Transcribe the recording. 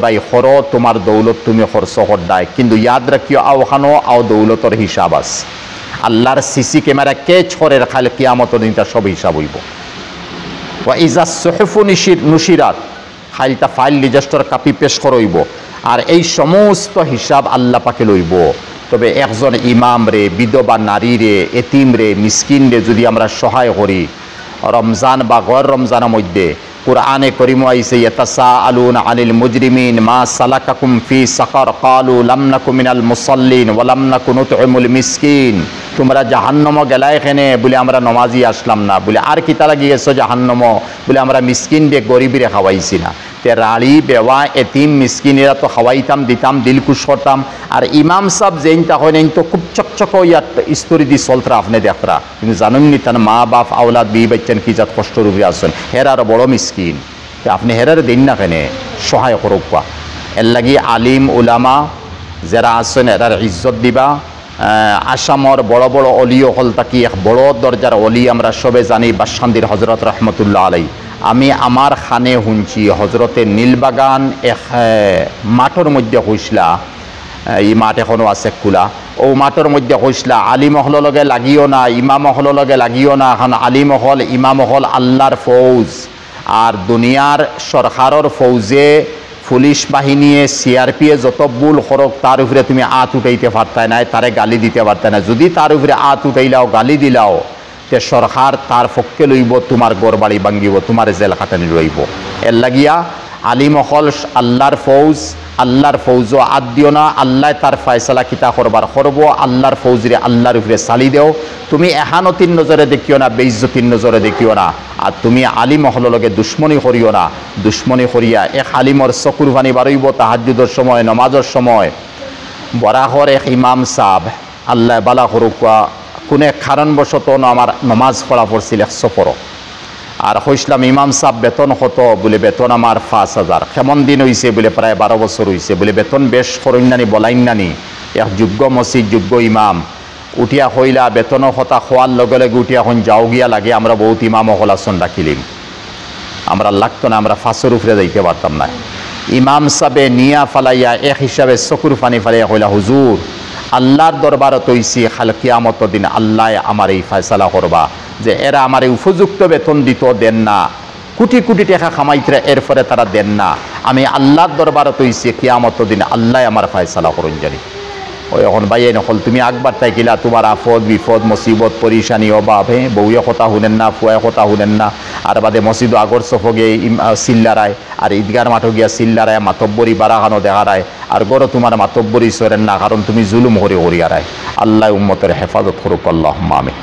ভাই হর তোমার দৌলত তুমি খরচ করদায়, কিন্তু ইয়াদ রাখিও আওখানো আও দৌলতর হিসাব আস। আল্লাহর সিসি ক্যামেরা কে ছরের খাইলে কিয়ামতের দিন তার সব হিসাব হইব। ওয়া ইজা সুহুফু নুশিরাত, খাইলটা ফাইল রেজিস্টার কাপি পেশ করইব, আর এই সমস্ত হিসাব আল্লাহ পাকে লইব। তবে একজন ইমাম রে, বিধবা নারী রে, এতিম রে, মিসকিন রে যদি আমরা সহায় করি, রমজান বা গর রমজানের মধ্যে কুরআনে করিম আইছে ইয়াতাসাআলুনা আনিল মুজরিমিন মা সালাকাকুম ফি সাকার ক্বালু লাম নাকু মিনাল মুসাল্লিন ওয়া লাম নাকু নুতইমুল মিসকিন। তোমরা জাহান্নামে গেলাই কেনে? বলে আমরা নমাজি আসলাম না। বলে আর কিতা লাগি গেছো জাহান্নামে? বলে আমরা মিসকিন রে গরিবরে খাওয়াইছি না। তে রাড়ি বেওয়া এতিম মিসকিনেরা তো খাওয়াইতাম, দিতাম, দিল খুশ করতাম। আর ইমাম সাহেব যেইটা হয় তো খুব চকচক ইয়াত স্তরি দি চলতরা আপনি দেখরা, কিন্তু জানেননি তার মা বাপ আওলাদ বি বাচ্চান কি জাত কষ্ট রূপে আসছেন, হেরার বড় মিসকিন। আপনি হেরার দিন না কেনে? সহায় করুক। এর লাগি আলিম উলামা যারা আছেন এরার ইজ্জত দিবা। আসামর বড় বড় অলিও হল তাকি এক বড় দরজার অলি আমরা সবে জানি, বাসখান্দির হজরত রহমতুল্লাহ আলাই। আমি আমার খানে শুনছি হজরতে নীলবাগান এক মাঠের মধ্যে হইসলা, এই মাঠ এখনও আছে খোলা, ও মাঠের মধ্যে হইসলা আলিমহল লগে লাগিও না, ইমামহল লগে লাগিও না। এখন আলিমহল ইমামহল আল্লাহর ফৌজ, আর দুনিয়ার সরকারের ফৌজে পুলিশ বাহিনীয়ে সিআরপিএ যত বুল করক তার উপরে তুমি আত উঠাইতে পারতাই না, তারে গালি দিতে পারতাই না। যদি তার উপরে আত উঠাইলাও, গালি দিলাও, তে সরকার তার পক্ষে লইব, তোমার গড় বাড়ি ভাঙ্গিব, তোমার জেল খাটানি রইব। এর লাগিয়া আলিমহল আল্লাহর ফৌজ, আল্লাহর ফৌজ আদ দিও না। আল্লাহ তার ফয়সালা কিতা করবার করব, আল্লাহর ফৌজরে আল্লাহর উপরে চালি দেও। তুমি এহানতির নজরে দেখিও না, বেইজ্জতির নজরে দেখিও না। আর তুমি আলিমহল লগে দুশ্মনী করিও না। দুশ্মনী করিয়া এক আলিমর চকুর পানি বাড়ইব তাহাজ্জুদের সময়, নমাজের সময়। বরাহর এক ইমাম সাহেব আল্লাহ বালা করুক, কোনে কারণবশত আমার নমাজ পড়া পড়ছিল 100 আর হইসলাম ইমাম সাহেব বেতন কত? বলে বেতন আমার 5000। কেমন দিন হইছে? বলে প্রায় 12 বছর হইছে। বলে বেতন বেশ করইনানি বলাইনানি? এক যোগ্য মসজিদ, যোগ্য ইমাম উঠিয়া হইলা বেতন কথা খোয়ার লগে লগে উঠিয়া এখন যাও গিয়া লাগে আমরা বহুত ইমাম হলাসন ডাকিলিম, আমরা লাগতো না, আমরা 500 উপরে যাইতে পারতাম না। ইমাম সাহেবে নিয়া ফালাইয়া এক হিসাবে চকুর পানি ফালাইয়া কইলা, হুজুর আল্লাহর দরবারত হইছি, খাল কিয়ামতের দিন আল্লাহ আমার এই ফয়সালা করবা যে এরা আমার এই উপযুক্ত বেতন দিত দেন না, কোটি কোটি টাকা খামাইতে এরপরে তারা দেন না। আমি আল্লাহর দরবারত হইছি, কিয়ামতের দিন আল্লাহ আমার ফয়সালা করুন জানি। ওই এখন বাইয়ে নকল তুমি আকবার তাইকিলা, তোমার আফদ বিপদ মুসিবত পরিশানি অভাব, বউয়ে কথা শুনেন না, ফুয়ায় কথা শুনেন না। আর বাদে মসজিদ আগর সফগে চিল্লারায়, আর ঈদগার মাঠো গিয়া চিল্লারায়, মাতব্বরি বারাখানো দেখারায়, আর গড় তোমার মাতব্বরি সরেন না, কারণ তুমি জুলুম করে করিয়ারায়। আল্লাহ উম্মতের হেফাজত করুক, আল্লাহুম্মা আমিন।